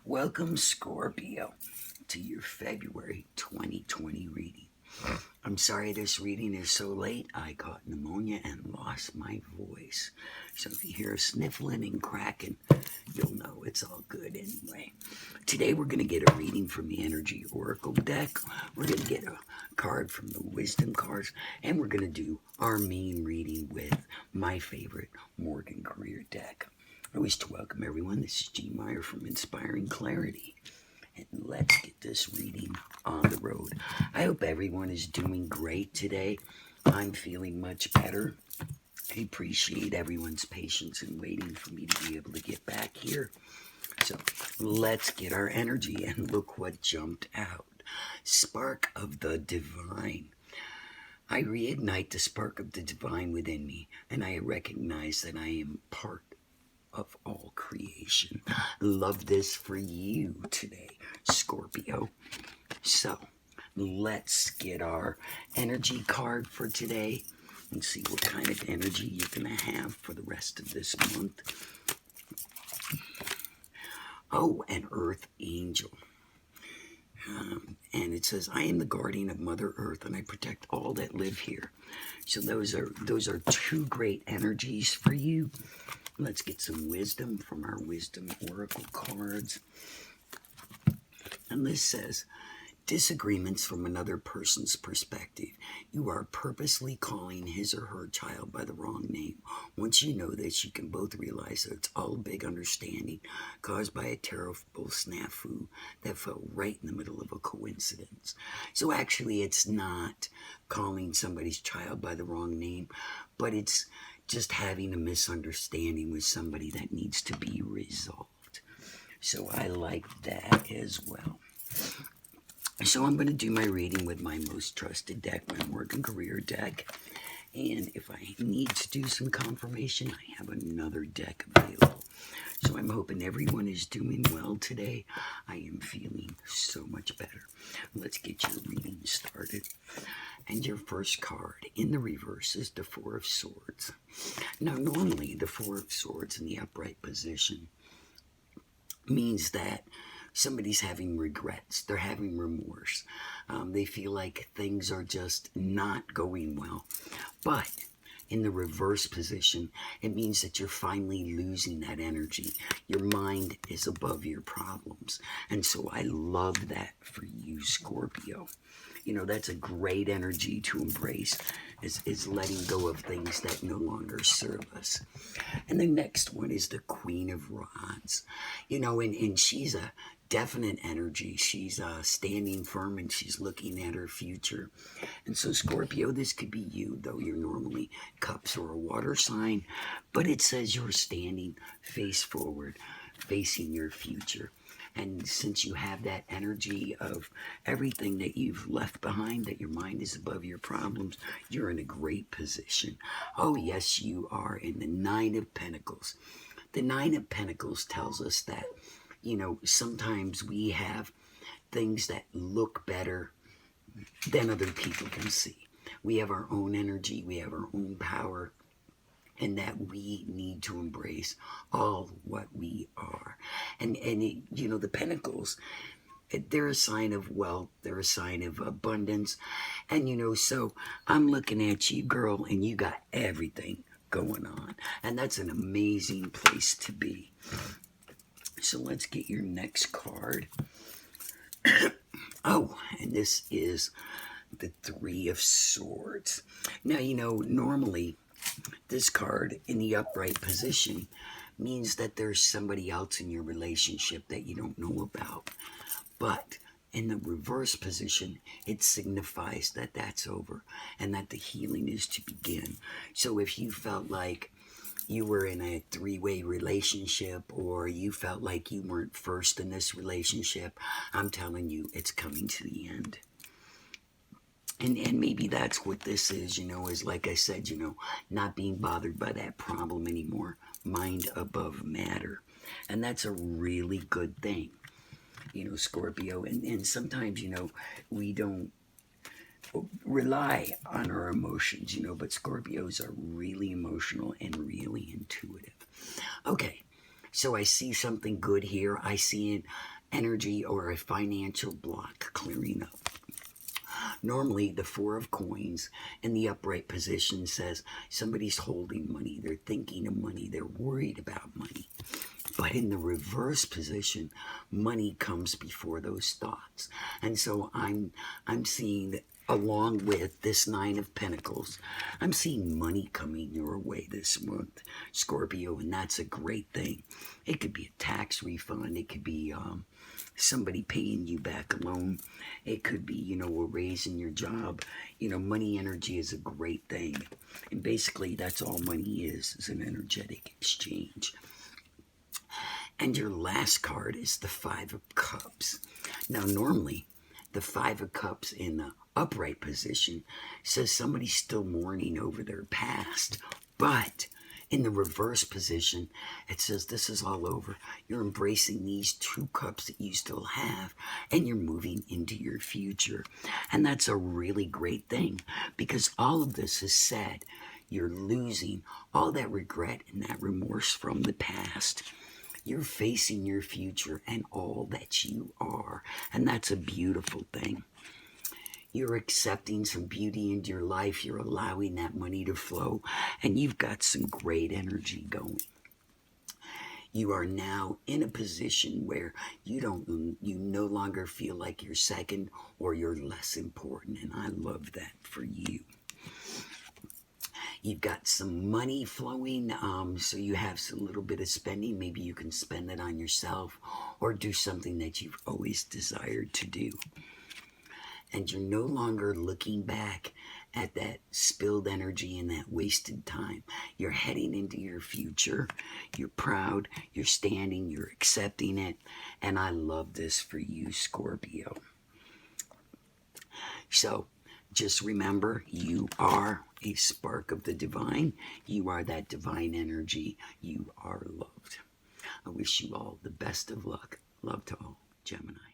Welcome, Scorpio, to your February 2020 reading. I'm sorry this reading is so late. I caught pneumonia and lost my voice. So if you hear a sniffling and cracking, you'll know it's all good anyway. Today we're going to get a reading from the Energy Oracle deck. We're going to get a card from the Wisdom cards. And we're going to do our main reading with my favorite Morgan Career deck. I wish to welcome everyone. This is G. Meyer from Inspiring Clarity. And let's get this reading on the road. I hope everyone is doing great today. I'm feeling much better. I appreciate everyone's patience in waiting for me to be able to get back here. So let's get our energy, and look what jumped out. Spark of the Divine. I reignite the spark of the divine within me, and I recognize that I am part of all creation. Love this for you today, Scorpio. So let's get our energy card for today and see what kind of energy you're going to have for the rest of this month. Oh, an Earth Angel. And it says, I am the guardian of Mother Earth, and I protect all that live here. So those are two great energies for you. Let's get some wisdom from our Wisdom Oracle cards. And this says, disagreements from another person's perspective. You are purposely calling his or her child by the wrong name. Once you know this, you can both realize that it's all a big understanding caused by a terrible snafu that fell right in the middle of a coincidence. So actually, it's not calling somebody's child by the wrong name, but it's just having a misunderstanding with somebody that needs to be resolved. So I like that as well. So I'm going to do my reading with my most trusted deck, my Morgan Career deck. And if I need to do some confirmation, I have another deck available. So I'm hoping everyone is doing well today. I am feeling so much better. Let's get your reading started. And your first card in the reverse is the Four of Swords. Now, normally the Four of Swords in the upright position means that somebody's having regrets. They're having remorse. They feel like things are just not going well. But in the reverse position, it means that you're finally losing that energy. Your mind is above your problems. And so I love that for you, Scorpio. You know, that's a great energy to embrace, is letting go of things that no longer serve us. And the next one is the Queen of Rods. You know, and she's a definite energy. She's standing firm, and she's looking at her future. And so, Scorpio, this could be you, though you're normally Cups or a water sign, but it says you're standing face forward, facing your future. And since you have that energy of everything that you've left behind, that your mind is above your problems, you're in a great position. Oh, yes, you are. In the Nine of Pentacles. The Nine of Pentacles tells us that, you know, sometimes we have things that look better than other people can see. We have our own energy, we have our own power, and that we need to embrace all what we are. And it, you know, the Pentacles, they're a sign of wealth, they're a sign of abundance. And, you know, so I'm looking at you, girl, and you got everything going on. And that's an amazing place to be. So let's get your next card. Oh, and this is the Three of Swords. Now, you know, normally this card in the upright position means that there's somebody else in your relationship that you don't know about. But in the reverse position, it signifies that that's over and that the healing is to begin. So if you felt like you were in a three-way relationship, or you felt like you weren't first in this relationship, I'm telling you, it's coming to the end. And maybe that's what this is, you know, is like I said, you know, not being bothered by that problem anymore. Mind above matter. And that's a really good thing, you know, Scorpio. And sometimes, you know, we don't rely on our emotions, you know, but Scorpios are really emotional and really intuitive. Okay, so I see something good here. I see energy or a financial block clearing up. Normally, the Four of Coins in the upright position says somebody's holding money, they're thinking of money, they're worried about money. But in the reverse position, money comes before those thoughts. And so I'm seeing that along with this Nine of Pentacles, I'm seeing money coming your way this month, Scorpio, and that's a great thing. It could be a tax refund. It could be somebody paying you back a loan. It could be, a raise in your job. Money energy is a great thing. And basically, that's all money is an energetic exchange. And your last card is the Five of Cups. Now, normally, the Five of Cups in the upright position says somebody's still mourning over their past. But in the reverse position, it says this is all over. You're embracing these two cups that you still have, and you're moving into your future. And that's a really great thing, because all of this is said. You're losing all that regret and that remorse from the past. You're facing your future and all that you are. And that's a beautiful thing. You're accepting some beauty into your life. You're allowing that money to flow. And you've got some great energy going. You are now in a position where you no longer feel like you're second or you're less important. And I love that for you. You've got some money flowing, so you have a little bit of spending. Maybe you can spend it on yourself or do something that you've always desired to do. And you're no longer looking back at that spilled energy and that wasted time. You're heading into your future. You're proud. You're standing. You're accepting it. And I love this for you, Scorpio. So, just remember, you are a spark of the divine. You are that divine energy. You are loved. I wish you all the best of luck. Love to all, Gemini.